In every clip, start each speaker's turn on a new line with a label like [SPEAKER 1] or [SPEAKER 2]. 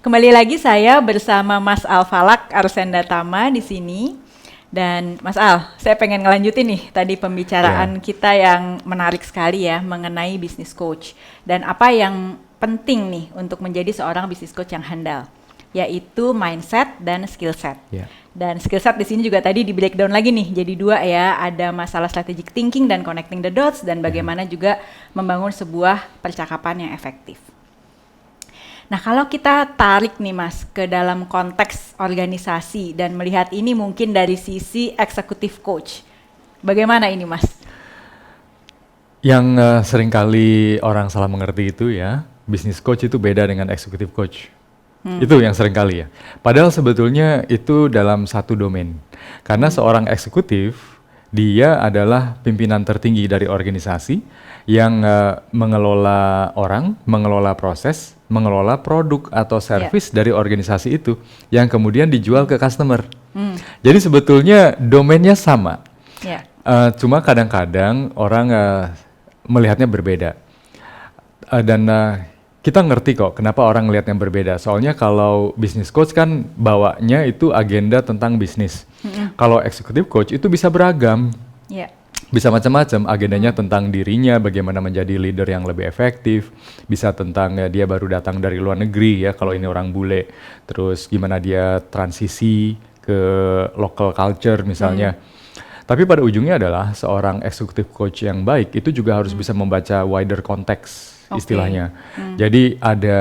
[SPEAKER 1] Kembali lagi saya bersama Mas Al Falak Arsenda Tama di sini. Dan Mas Al, saya pengen ngelanjutin nih tadi pembicaraan kita yang menarik sekali ya mengenai business coach. Dan apa yang penting nih untuk menjadi seorang business coach yang handal, yaitu mindset dan skill set. Dan skill set di sini juga tadi di breakdown lagi nih, jadi dua ya, ada masalah strategic thinking dan connecting the dots, dan bagaimana juga membangun sebuah percakapan yang efektif. Nah, kalau kita tarik nih Mas ke dalam konteks organisasi dan melihat ini mungkin dari sisi executive coach, bagaimana ini Mas?
[SPEAKER 2] Yang seringkali orang salah mengerti itu ya, business coach itu beda dengan executive coach. Itu yang seringkali ya. Padahal sebetulnya itu dalam satu domain. Karena seorang eksekutif, dia adalah pimpinan tertinggi dari organisasi yang mengelola orang, mengelola proses, mengelola produk atau service dari organisasi itu yang kemudian dijual ke customer. Jadi sebetulnya domainnya sama. Cuma kadang-kadang orang melihatnya berbeda. Dan kita ngerti kok kenapa orang melihatnya berbeda. Soalnya kalau business coach kan bawanya itu agenda tentang bisnis. Kalau executive coach itu bisa beragam. Bisa macam-macam, agendanya tentang dirinya, bagaimana menjadi leader yang lebih efektif, bisa tentang dia baru datang dari luar negeri ya, kalau ini orang bule, terus gimana dia transisi ke local culture misalnya. Tapi pada ujungnya adalah seorang executive coach yang baik itu juga harus bisa membaca wider context istilahnya. Jadi ada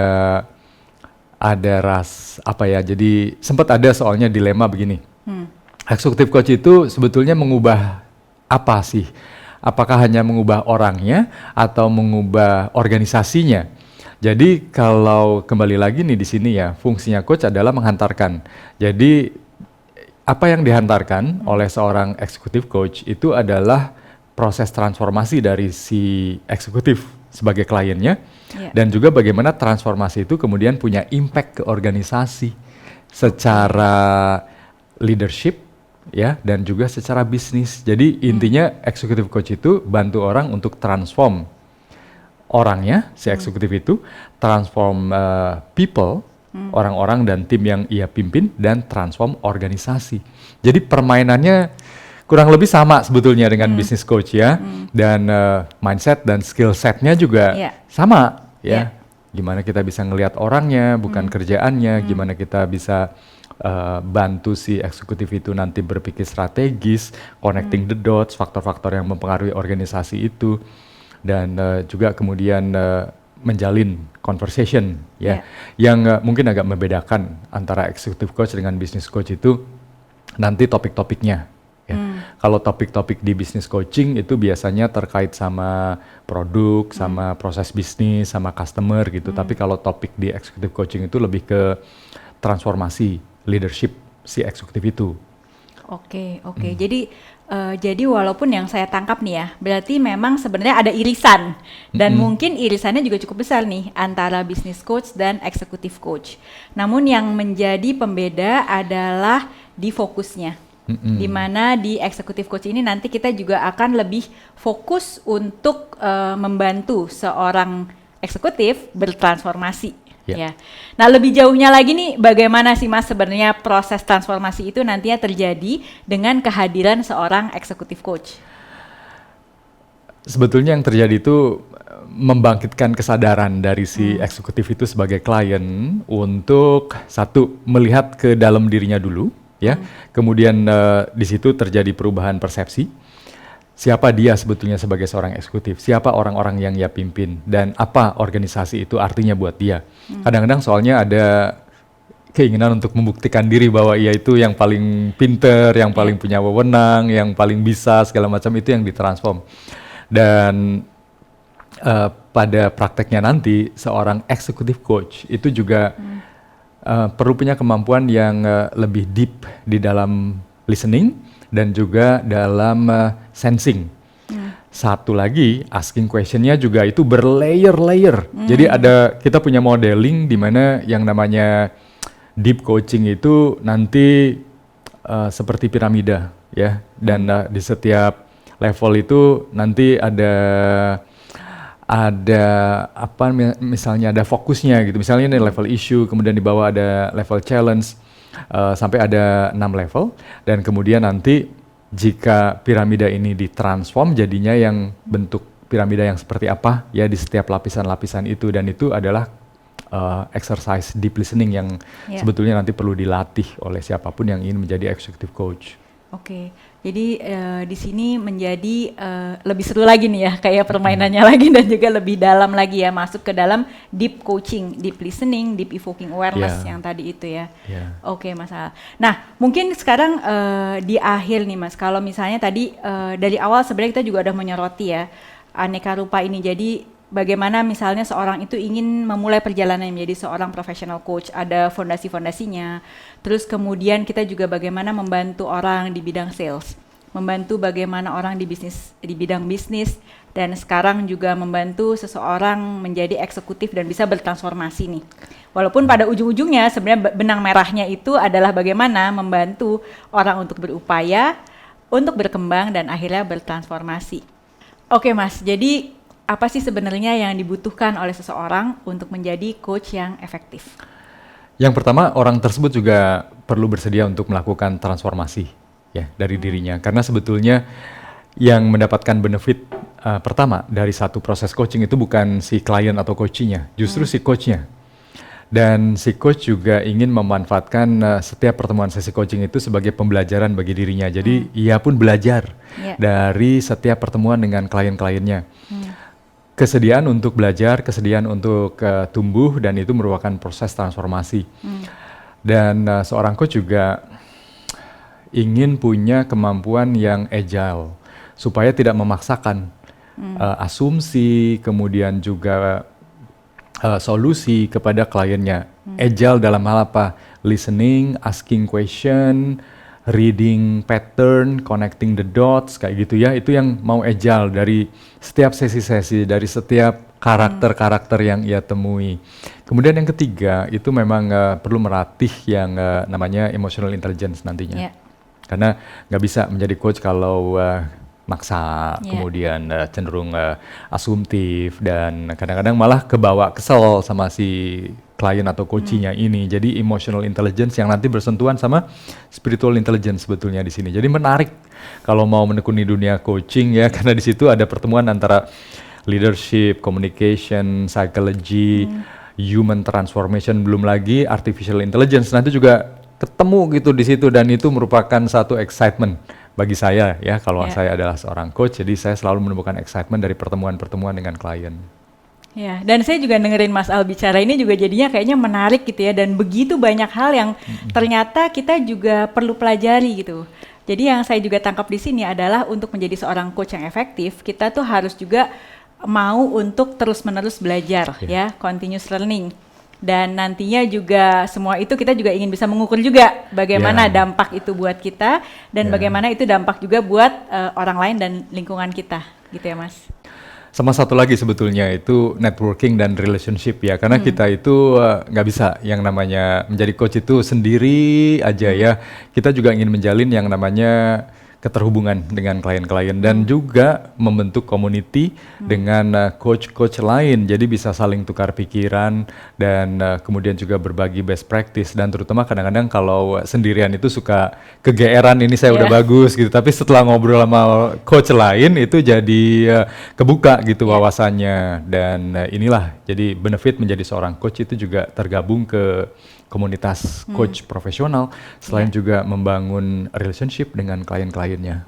[SPEAKER 2] jadi sempat ada soalnya dilema begini. Executive coach itu sebetulnya mengubah apa sih? Apakah hanya mengubah orangnya atau mengubah organisasinya? Jadi kalau kembali lagi nih di sini ya, fungsinya coach adalah menghantarkan. Jadi apa yang dihantarkan oleh seorang executive coach itu adalah proses transformasi dari si eksekutif sebagai kliennya, dan juga bagaimana transformasi itu kemudian punya impact ke organisasi secara leadership ya, dan juga secara bisnis. Jadi intinya executive coach itu bantu orang untuk transform orangnya, si eksekutif itu, transform people, orang-orang dan tim yang ia pimpin, dan transform organisasi. Jadi permainannya kurang lebih sama sebetulnya dengan business coach ya, dan mindset dan skill setnya juga sama ya. Gimana kita bisa ngelihat orangnya, bukan kerjaannya, gimana kita bisa bantu si eksekutif itu nanti berpikir strategis, connecting the dots, faktor-faktor yang mempengaruhi organisasi itu, dan juga kemudian menjalin conversation ya, yang mungkin agak membedakan antara executive coach dengan business coach itu nanti topik-topiknya. Kalau topik-topik di business coaching itu biasanya terkait sama produk, sama proses bisnis, sama customer gitu. Tapi kalau topik di executive coaching itu lebih ke transformasi leadership si eksekutif itu.
[SPEAKER 1] Oke. Jadi walaupun yang saya tangkap nih ya, berarti memang sebenarnya ada irisan, dan mungkin irisannya juga cukup besar nih antara business coach dan executive coach. Namun yang menjadi pembeda adalah di fokusnya. Di mana di executive coach ini nanti kita juga akan lebih fokus untuk membantu seorang eksekutif bertransformasi. Ya. Nah, lebih jauhnya lagi nih, bagaimana sih Mas sebenarnya proses transformasi itu nantinya terjadi dengan kehadiran seorang executive coach?
[SPEAKER 2] Sebetulnya yang terjadi itu membangkitkan kesadaran dari si eksekutif itu sebagai klien untuk satu, melihat ke dalam dirinya dulu ya. Kemudian di situ terjadi perubahan persepsi. Siapa dia sebetulnya sebagai seorang eksekutif, siapa orang-orang yang ia pimpin, dan apa organisasi itu artinya buat dia. Kadang-kadang soalnya ada keinginan untuk membuktikan diri bahwa ia itu yang paling pinter, yang paling punya wewenang, yang paling bisa, segala macam itu yang ditransform. Dan pada prakteknya nanti, seorang executive coach itu juga perlu punya kemampuan yang lebih deep di dalam listening, dan juga dalam sensing. Satu lagi, asking questionnya juga itu berlayer-layer. Jadi kita punya modeling di mana yang namanya deep coaching itu nanti seperti piramida ya, dan di setiap level itu nanti ada apa misalnya ada fokusnya gitu. Misalnya ini level issue, kemudian di bawah ada level challenge, sampai ada 6 level, dan kemudian nanti jika piramida ini ditransform jadinya yang bentuk piramida yang seperti apa ya di setiap lapisan-lapisan itu, dan itu adalah exercise deep listening yang sebetulnya nanti perlu dilatih oleh siapapun yang ingin menjadi executive coach.
[SPEAKER 1] Oke, jadi di sini menjadi lebih seru lagi nih ya, kayak permainannya lagi dan juga lebih dalam lagi ya, masuk ke dalam deep coaching, deep listening, deep evoking awareness yang tadi itu ya. Oke, Mas Al. Nah, mungkin sekarang di akhir nih Mas, kalau misalnya tadi dari awal sebenarnya kita juga udah menyoroti ya aneka rupa ini. Jadi bagaimana misalnya seorang itu ingin memulai perjalanan menjadi seorang professional coach, ada fondasi-fondasinya. Terus kemudian kita juga bagaimana membantu orang di bidang sales, membantu bagaimana orang di bidang bisnis, dan sekarang juga membantu seseorang menjadi eksekutif dan bisa bertransformasi nih. Walaupun pada ujung-ujungnya sebenarnya benang merahnya itu adalah bagaimana membantu orang untuk berupaya, untuk berkembang dan akhirnya bertransformasi. Oke Mas, jadi apa sih sebenarnya yang dibutuhkan oleh seseorang untuk menjadi coach yang efektif?
[SPEAKER 2] Yang pertama, orang tersebut juga perlu bersedia untuk melakukan transformasi ya dari dirinya, karena sebetulnya yang mendapatkan benefit pertama dari satu proses coaching itu bukan si klien atau coachnya, justru si coachnya. Dan si coach juga ingin memanfaatkan setiap pertemuan sesi coaching itu sebagai pembelajaran bagi dirinya. Jadi ia pun belajar dari setiap pertemuan dengan klien-kliennya. Kesediaan untuk belajar, kesediaan untuk tumbuh, dan itu merupakan proses transformasi. Dan seorang coach juga ingin punya kemampuan yang agile, supaya tidak memaksakan asumsi, kemudian juga solusi kepada kliennya. Agile dalam hal apa? Listening, asking question, reading pattern, connecting the dots, kayak gitu ya. Itu yang mau agile dari setiap sesi-sesi, dari setiap karakter-karakter yang ia temui. Kemudian yang ketiga, itu memang perlu melatih yang namanya emotional intelligence nantinya. Karena nggak bisa menjadi coach kalau maksa, kemudian cenderung asumtif, dan kadang-kadang malah kebawa kesel sama si klien atau coachnya ini. Jadi emotional intelligence yang nanti bersentuhan sama spiritual intelligence sebetulnya di sini. Jadi menarik kalau mau menekuni dunia coaching ya, karena di situ ada pertemuan antara leadership, communication, psychology, human transformation, belum lagi artificial intelligence nanti juga ketemu gitu di situ, dan itu merupakan satu excitement bagi saya ya, kalau saya adalah seorang coach. Jadi saya selalu menemukan excitement dari pertemuan-pertemuan dengan klien.
[SPEAKER 1] Ya, dan saya juga dengerin Mas Al bicara ini juga jadinya kayaknya menarik gitu ya, dan begitu banyak hal yang ternyata kita juga perlu pelajari gitu. Jadi yang saya juga tangkap di sini adalah untuk menjadi seorang coach yang efektif, kita tuh harus juga mau untuk terus-menerus belajar ya, continuous learning. Dan nantinya juga semua itu kita juga ingin bisa mengukur juga bagaimana dampak itu buat kita, dan bagaimana itu dampak juga buat orang lain dan lingkungan kita gitu ya Mas.
[SPEAKER 2] Sama satu lagi sebetulnya itu networking dan relationship ya, karena kita itu nggak bisa yang namanya menjadi coach itu sendiri aja ya. Kita juga ingin menjalin yang namanya keterhubungan dengan klien-klien, dan juga membentuk community dengan coach-coach lain. Jadi bisa saling tukar pikiran, dan kemudian juga berbagi best practice. Dan terutama kadang-kadang kalau sendirian itu suka kegeeran, ini saya udah bagus gitu, tapi setelah ngobrol sama coach lain itu jadi kebuka gitu wawasannya. Dan inilah jadi benefit menjadi seorang coach itu juga tergabung ke komunitas coach profesional, selain juga membangun relationship dengan klien-kliennya.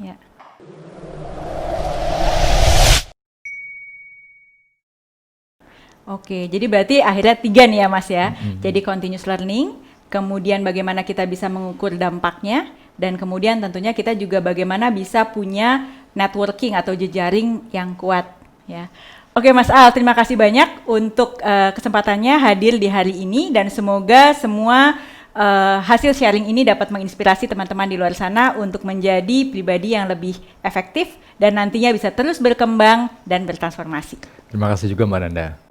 [SPEAKER 1] Oke, jadi berarti akhirnya 3 nih ya Mas ya. Jadi continuous learning, kemudian bagaimana kita bisa mengukur dampaknya, dan kemudian tentunya kita juga bagaimana bisa punya networking atau jejaring yang kuat ya. Oke Mas Al, terima kasih banyak untuk kesempatannya hadir di hari ini, dan semoga semua hasil sharing ini dapat menginspirasi teman-teman di luar sana untuk menjadi pribadi yang lebih efektif dan nantinya bisa terus berkembang dan bertransformasi.
[SPEAKER 2] Terima kasih juga Mbak Nanda.